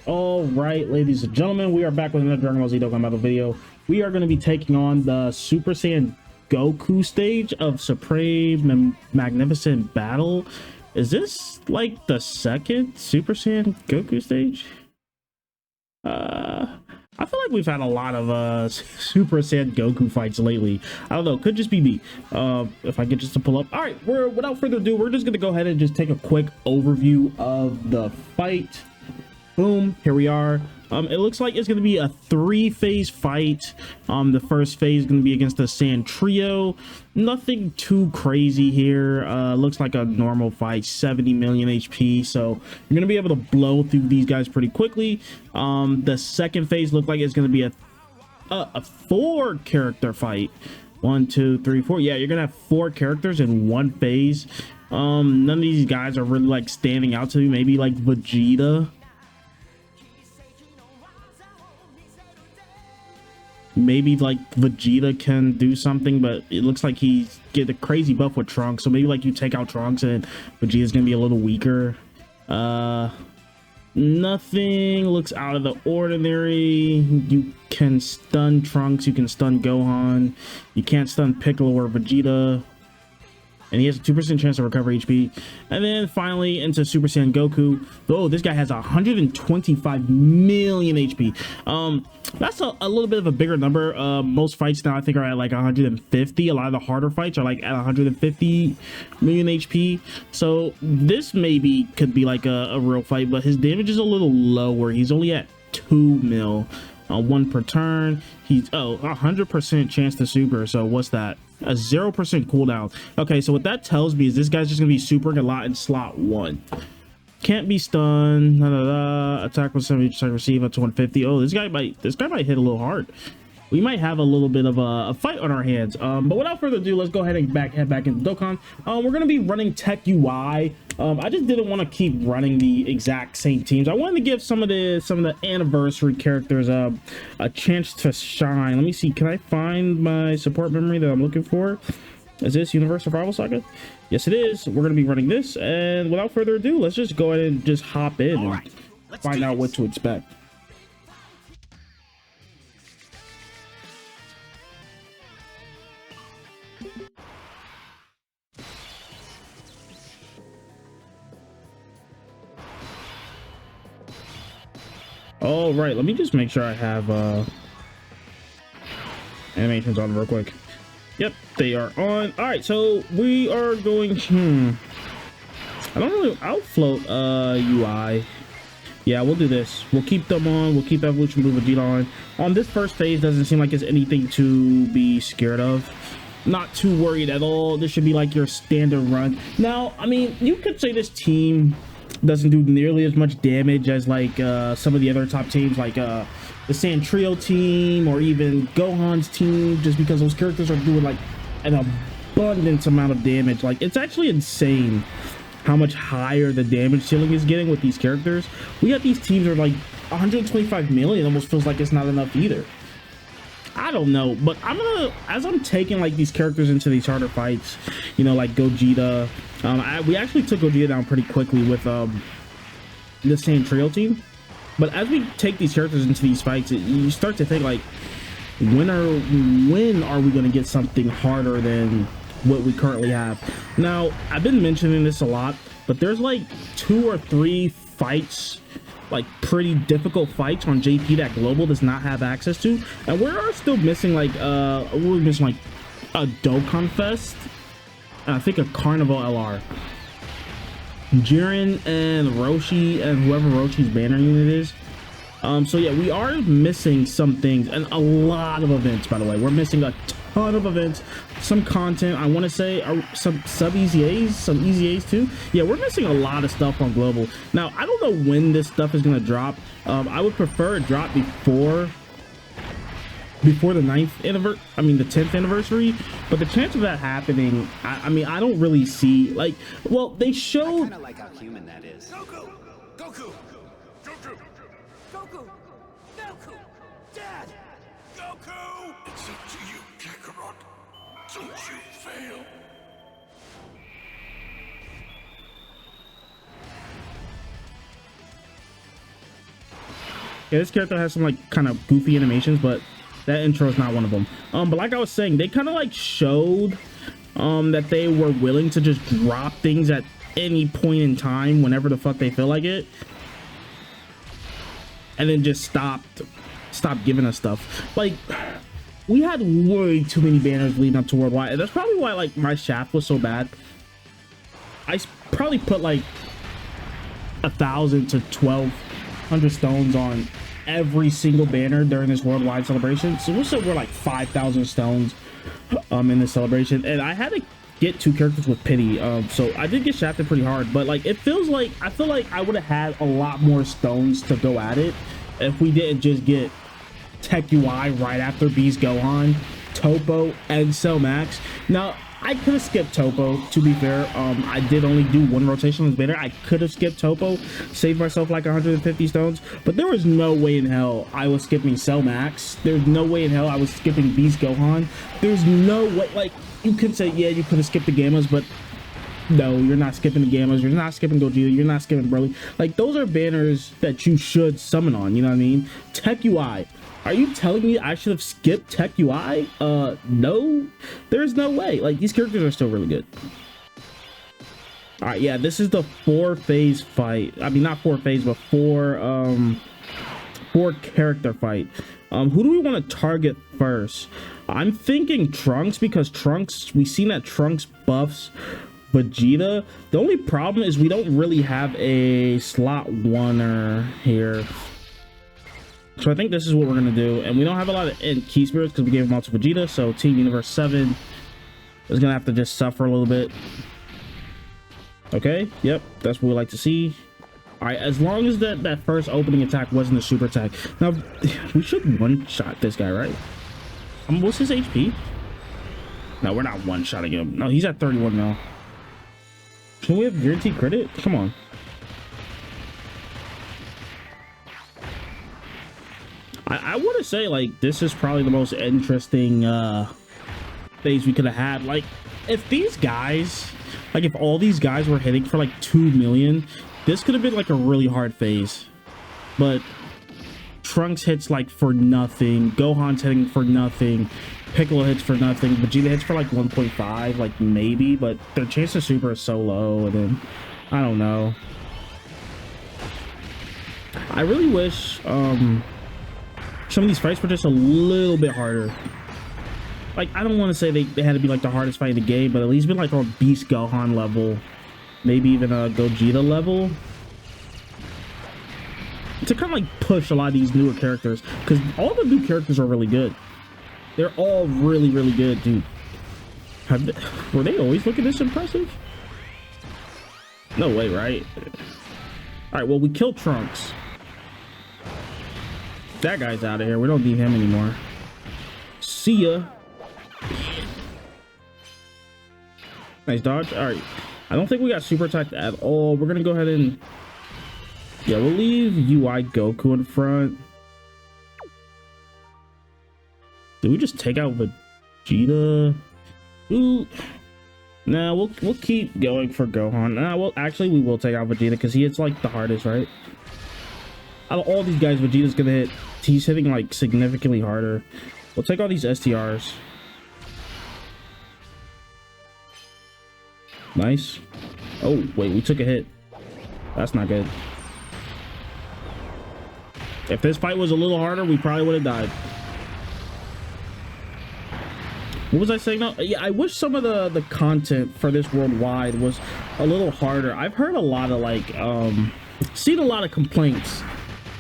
All right, ladies and gentlemen, we are back with another Dragon Ball Z Dokkan Battle video. We are going to be taking on the Super Saiyan Goku stage of Supreme and Magnificent Battle. Is this like the second Super Saiyan Goku stage? I feel like we've had a lot of Super Saiyan Goku fights lately. I don't know, could just be me. If I get just to pull up. All right, without further ado, we're just going to go ahead and just take a quick overview of the fight. Boom, here we are. It looks like it's going to be a 3-phase fight. The first phase is going to be against the Saiyan Trio. Nothing too crazy here. Looks like a normal fight, 70 million HP. So you're going to be able to blow through these guys pretty quickly. The second phase looks like it's going to be a 4-character fight. 1, 2, 3, 4. Yeah, you're going to have 4 characters in one phase. None of these guys are really like standing out to me. Maybe like Vegeta. Maybe like Vegeta can do something, but it looks like he's get a crazy buff with Trunks. So maybe like you take out Trunks and Vegeta's gonna be a little weaker. Nothing looks out of the ordinary. You can stun Trunks, you can stun Gohan, you can't stun Piccolo or Vegeta. And he has a 2% chance to recover HP. And then finally into Super Saiyan Goku. Oh, this guy has 125 million HP. That's a little bit of a bigger number. Most fights now I think are at like 150. A lot of the harder fights are like at 150 million HP. So this maybe could be like a real fight, but his damage is a little lower. He's only at 2 mil. 1 per turn. He's 100% chance to super. So what's that? A 0% cooldown. Okay, so what that tells me is this guy's just gonna be supering a lot in slot 1. Can't be stunned. Attack with 70 attack receive up to 150. Oh, this guy might hit a little hard. We might have a little bit of a fight on our hands. But without further ado, let's go ahead and head back into Dokkan. We're gonna be running Tech UI. I just didn't want to keep running the exact same teams. I wanted to give some of the anniversary characters a chance to shine. Let me see. Can I find my support memory that I'm looking for? Is this Universe Survival Saga? Yes, it is. We're gonna be running this, and without further ado, let's just go ahead and just hop in and find out what to expect. All right, let me just make sure I have animations on real quick. Yep, they are on. All right, so we are going I don't really outfloat UI. Yeah, we'll do this. We'll keep them on. We'll keep Evolution Blue Vegeta on this first phase. Doesn't seem like it's anything to be scared of. Not too worried at all. This should be like your standard run. Now, I mean, you could say this team doesn't do nearly as much damage as like some of the other top teams, like the Saiyan Trio team or even Gohan's team, just because those characters are doing like an abundant amount of damage. Like, it's actually insane how much higher the damage ceiling is getting with these characters. We got these teams are like 125 million. Almost feels like it's not enough either. I don't know, but as I'm taking like these characters into these harder fights, you know, like Gogeta. We actually took Gogeta down pretty quickly with the Saiyan Trio team. But as we take these characters into these fights, you start to think like, when are we going to get something harder than what we currently have? Now, I've been mentioning this a lot, but there's like 2 or 3 fights, like pretty difficult fights on JP that Global does not have access to, and we're still missing like we're missing like a Dokkan Fest, and I think a Carnival LR. Jiren and Roshi and whoever Roshi's banner unit is. So yeah, we are missing some things and a lot of events. By the way, we're missing a ton of events, some content. I want to say some sub EZAs, some EZAs too. Yeah, we're missing a lot of stuff on Global. Now, I don't know when this stuff is gonna drop. I would prefer it drop before the 9th anniversary, I mean the 10th anniversary, but the chance of that happening, I mean, I don't really see, like, well, they showed. I kinda like how human that is. Goku! Goku! Goku! Goku! Goku! Dad! Goku! It's up to you, Kakarot. Don't you fail. Yeah, this character has some like kind of goofy animations, but that intro is not one of them. But like I was saying, they kind of like showed that they were willing to just drop things at any point in time whenever the fuck they feel like it, and then just stop giving us stuff. Like, we had way too many banners leading up to Worldwide, and that's probably why like my shaft was so bad. I probably put like 1,000 to 1,200 stones on every single banner during this Worldwide celebration. So we'll say we're like 5,000 stones in this celebration, and I had to get 2 characters with pity, so I did get shafted pretty hard, but like it feels like I feel like I would have had a lot more stones to go at it if we didn't just get Tech UI right after Beast Gohan, Topo, and Cell Max. Now I could have skipped Topo, to be fair. I did only do 1 rotation on this banner. I could have skipped Topo, saved myself like 150 stones, but there was no way in hell I was skipping Cell Max. There's no way in hell I was skipping Beast Gohan. There's no way. Like, you could say, yeah, you could have skipped the Gammas, but no, you're not skipping the Gammas. You're not skipping Gogeta. You're not skipping Broly. Like, those are banners that you should summon on, you know what I mean? Tech UI. Are you telling me I should have skipped Tech UI? No, there's no way. Like, these characters are still really good. All right, yeah, this is the 4-phase fight. I mean, not 4-phase, but 4 character fight. Who do we want to target first? I'm thinking Trunks, because Trunks, we've seen that Trunks buffs Vegeta. The only problem is we don't really have a slot oneer here. So I think this is what we're going to do. And we don't have a lot of key spirits because we gave them all to Vegeta. So Team Universe 7 is going to have to just suffer a little bit. Okay. Yep. That's what we like to see. All right. As long as that first opening attack wasn't a super attack. Now, we should one-shot this guy, right? What's his HP? No, we're not one-shotting him. No, he's at 31 now. Can we have guaranteed credit? Come on. I want to say, like, this is probably the most interesting phase we could have had. Like, if these guys, like, if all these guys were hitting for, like, 2 million, this could have been, like, a really hard phase. But Trunks hits, like, for nothing. Gohan's hitting for nothing. Piccolo hits for nothing. Vegeta hits for, like, 1.5, like, maybe. But their chance of super is so low. And then, I don't know. I really wish, some of these fights were just a little bit harder. Like, I don't want to say they had to be like the hardest fight in the game, but at least been like on Beast Gohan level, maybe even a Gogeta level, to kind of like push a lot of these newer characters, because all the new characters are really good. They're all really, really good, dude. Were they always looking this impressive? No way, right? All right, well, we killed Trunks. That guy's out of here. We don't need him anymore. See ya. Nice dodge. All right. I don't think we got super attacked at all. We're gonna go ahead and, yeah, we'll leave UI Goku in front. Did we just take out Vegeta? Ooh. Nah, we'll keep going for Gohan. Nah, well, actually, we will take out Vegeta because he hits like the hardest, right? Out of all these guys, Vegeta's gonna hit. He's hitting like significantly harder. We'll take all these STRs. Nice. Oh, wait, we took a hit. That's not good. If this fight was a little harder, we probably would have died. What was I saying now? Yeah, I wish some of the content for this Worldwide was a little harder. I've heard a lot of like, seen a lot of complaints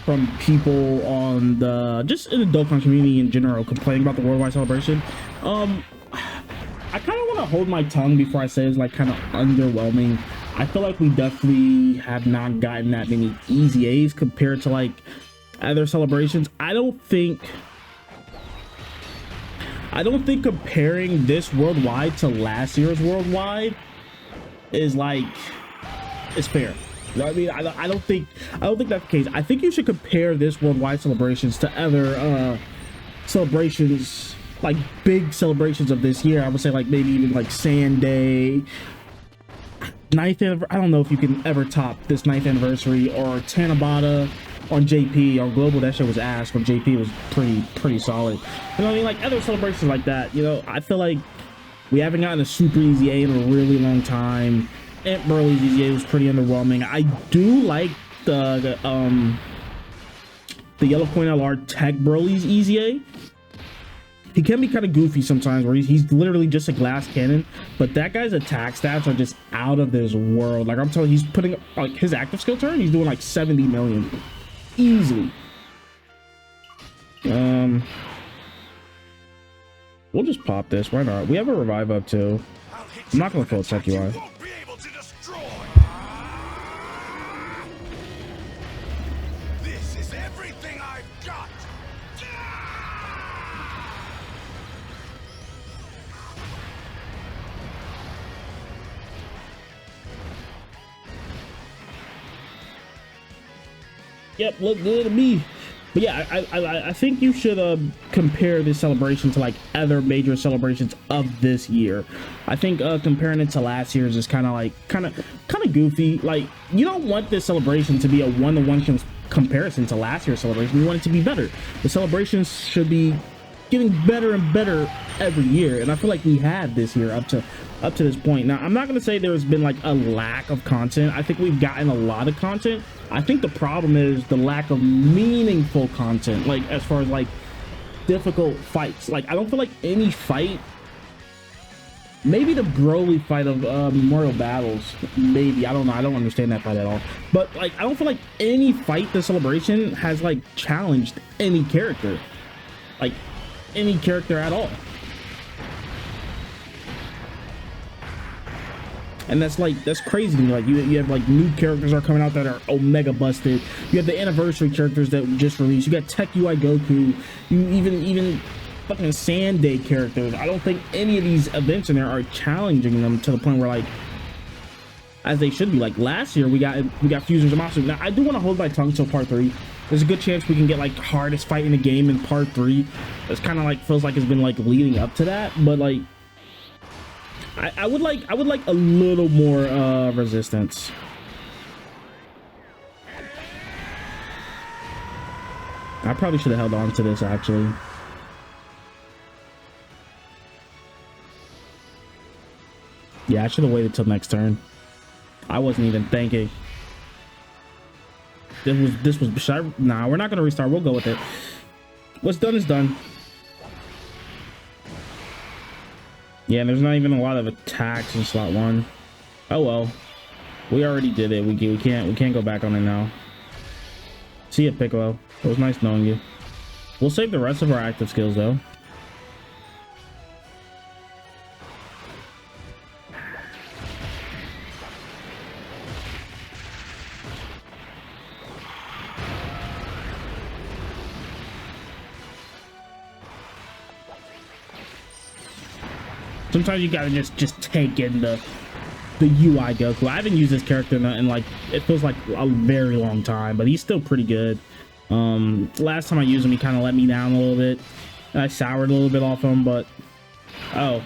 from people on the, just in the Dokkan community in general, complaining about the Worldwide celebration. I kind of want to hold my tongue before I say it's like kind of underwhelming. I feel like we definitely have not gotten that many easy A's compared to like other celebrations. I don't think comparing this Worldwide to last year's Worldwide is like, is fair. You know what I mean? I don't think that's the case. I think you should compare this Worldwide celebrations to other celebrations, like big celebrations of this year. I would say like maybe even like Sand Day, 9th anniversary. I don't know if you can ever top this 9th anniversary, or Tanabata, on JP. On Global, that shit was ass, but JP was pretty solid. You know what I mean? Like other celebrations like that, you know, I feel like we haven't gotten a super easy A in a really long time. Aunt Burley's easy A was pretty underwhelming. I do like the Yellow Point LR Tech Broly's easy A. He can be kind of goofy sometimes where he's literally just a glass cannon, but that guy's attack stats are just out of this world. Like I'm telling you, he's putting like his active skill turn, he's doing like 70 million easily. We'll just pop this, why not? We have a revive up too. I'm not gonna full check UI. This is everything I've got. Yep, look good to me. But yeah, I think you should compare this celebration to like other major celebrations of this year. I think comparing it to last year's is kind of goofy. Like you don't want this celebration to be a one-to-one comparison to last year's celebration. You want it to be better. The celebrations should be getting better and better every year, and I feel like we have this year up to this point. Now I'm not going to say there's been like a lack of content. I think we've gotten a lot of content. I think the problem is the lack of meaningful content, like as far as like difficult fights. Like I don't feel like any fight, maybe the Broly fight of Memorial Battles, maybe, I don't know, I don't understand that fight at all, but like I don't feel like any fight this celebration has like challenged any character, like any character at all. And that's crazy to me. Like you have like new characters are coming out that are omega busted. You have the anniversary characters that just released. You got Tech UI Goku. You even fucking Sand Day characters. I don't think any of these events in there are challenging them to the point where like as they should be. Like last year we got Fusers and Monsters. Now I do want to hold my tongue till part 3. There's a good chance we can get like hardest fight in the game in part 3. It's kind of like feels like it's been like leading up to that, but like I would like a little more resistance. I probably should have held on to this actually. Yeah, I should have waited till next turn. I wasn't even thinking. This was nah, we're not gonna restart. We'll go with it. What's done is done. Yeah, and there's not even a lot of attacks in slot 1. Oh well, we already did it. We can't go back on it now. See ya, Piccolo. It was nice knowing you. We'll save the rest of our active skills though. Sometimes you gotta just take in the UI Goku. I haven't used this character in like, it feels like a very long time, but he's still pretty good. Last time I used him, he kind of let me down a little bit. I soured a little bit off him, but oh,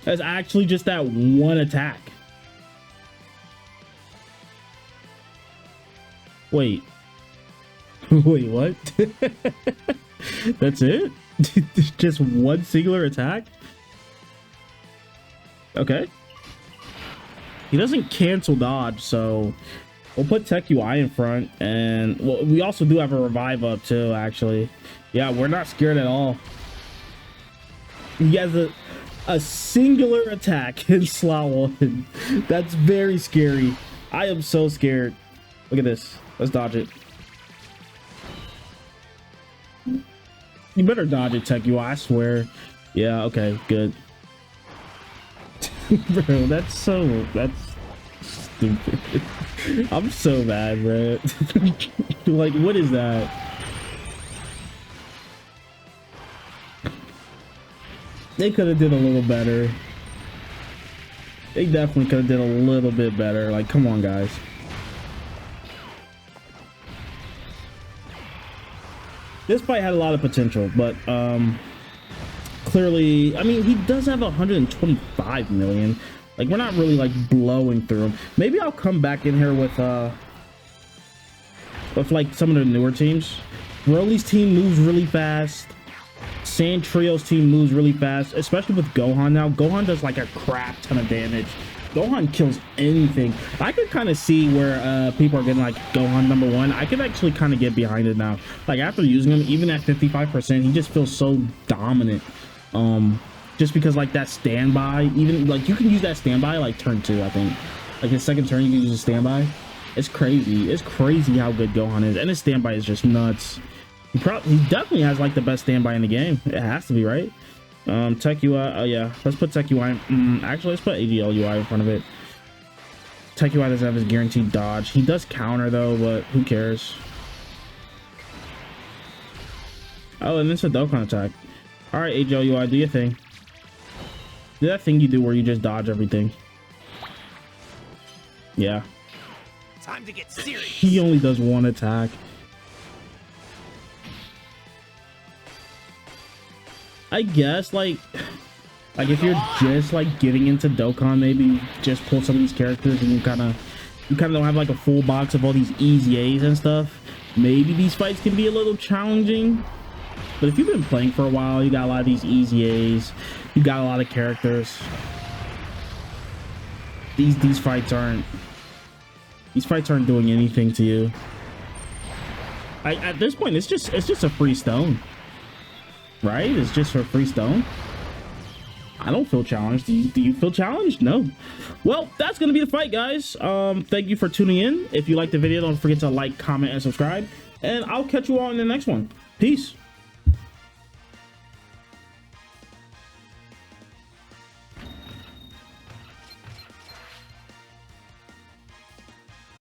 that's actually just that one attack. Wait, wait, what? That's it? Just one singular attack? Okay. He doesn't cancel dodge, so we'll put Tech UI in front, and well, we also do have a revive up too, actually. Yeah, we're not scared at all. He has a singular attack in slot 1. That's very scary. I am so scared. Look at this. Let's dodge it. You better dodge it, Tech UI, I swear. Yeah, okay, good. Bro, that's stupid. I'm so mad, bro. Like, what is that? They could have did a little better. They definitely could have did a little bit better. Like, come on, guys. This fight had a lot of potential, but clearly, I mean, he does have 125 million. Like, we're not really like blowing through him. Maybe I'll come back in here with with like some of the newer teams. Broly's team moves really fast. Sand Trio's team moves really fast, especially with Gohan now. Gohan does like a crap ton of damage. Gohan kills anything. I could kind of see where people are getting like Gohan #1. I could actually kind of get behind it now. Like after using him, even at 55%, he just feels so dominant. Just because like that standby, even like you can use that standby like turn 2, I think. Like his second turn, you can use a standby. It's crazy. It's crazy how good Gohan is, and his standby is just nuts. He definitely has like the best standby in the game. It has to be, right? Tech UI. Oh yeah, let's put Tech UI. Actually, let's put AGL UI in front of it. Tech UI doesn't have his guaranteed dodge. He does counter though, but who cares? Oh, and it's a Dokkan attack. All right, AGL UI, do your thing. Do that thing you do where you just dodge everything. Yeah. Time to get serious. He only does one attack. I guess like if you're just like getting into Dokkan, maybe just pull some of these characters and you kind of don't have like a full box of all these easy A's and stuff. Maybe these fights can be a little challenging. But if you've been playing for a while, you got a lot of these easy A's, you got a lot of characters. These fights aren't doing anything to you. At this point, it's just a free stone. Right? It's just for free stone. I don't feel challenged. Do you feel challenged? No. Well, that's gonna be the fight, guys. Thank you for tuning in. If you liked the video, don't forget to like, comment, and subscribe. And I'll catch you all in the next one. Peace.